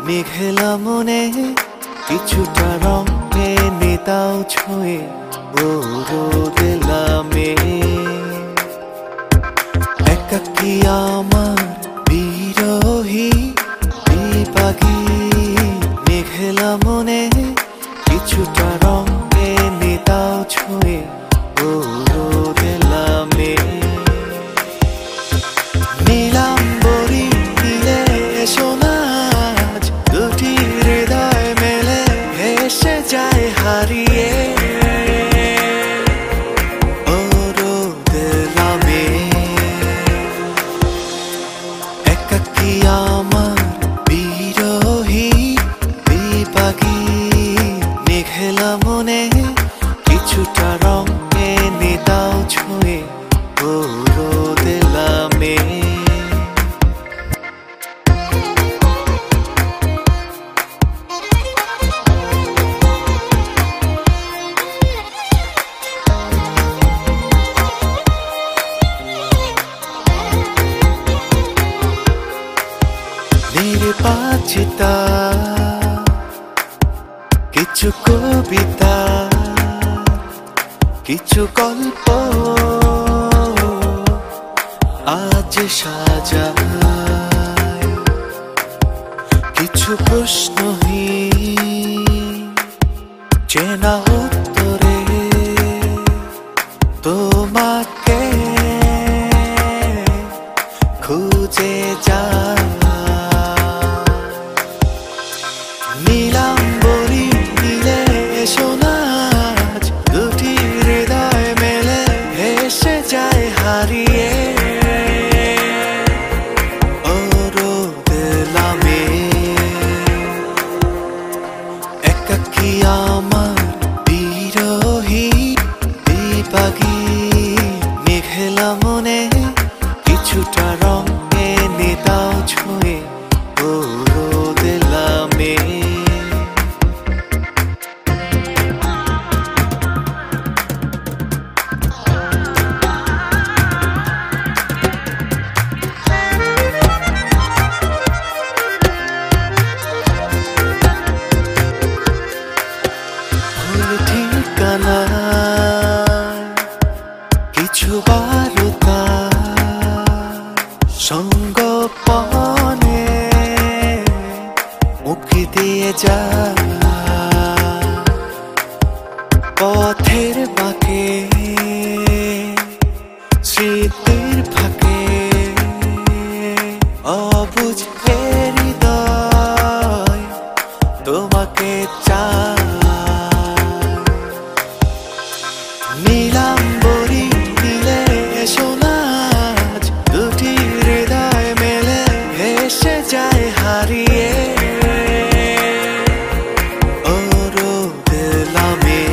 মেঘেলা মনে কিছুটা রঙে নেতাও ছুঁয়ে ও রোদে নামে। একাকী আমার বিরোহী বিপাগী মেঘেলা মনে কিছুটা রঙে নেতাও ছুঁয়ে ও রোদে নামে। নীলাম্বরী নীলে সোনা দুটি হৃদয় মেলে ভেসে যায় হারিয়ে ও রোদে নামে। একাকী আমার বিরোহী বিপাগী মেঘেলা মনে কিছুটা রঙে নেতাও ছুঁয়ে ও রোদে নামে। নির্বাচিতা কিছু কবিতা কিছু গল্প আজ সাজায় কিছু প্রশ্নহীন চেনা উত্তরে তোমাকে খুঁজে যায়। নীলাম্বরী নীলে সোনা দুটি হৃদয় মেলে ভেসে যায় হারিয়ে ও রোদে নামে। একাকী আমার বিরোহী বিপাগী মেঘেলা মনে কিছুটা রঙে নেতাও ছুঁয়ে ও রোদে নামে। ঠিকানা কিছু বারতা সঙ্গোপনে মুক্তি দিয়ে যায় পথের বাঁকে স্মৃতির ফাঁকে অবুঝ হৃদয় তোমাকে চায়। নীলাম্বরী নীলে সোনা দুটি হৃদয় মেলে ভেসে যায় হারিয়ে ও রোদে নামে।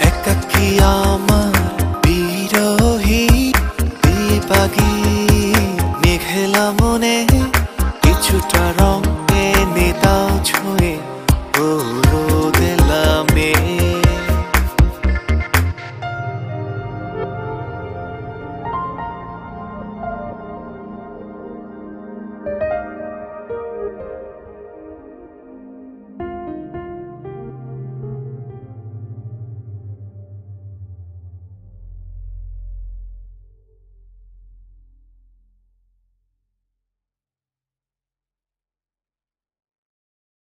একাকী আমার বিরোহী বিপাগী মেঘেলা মনে কিছুটা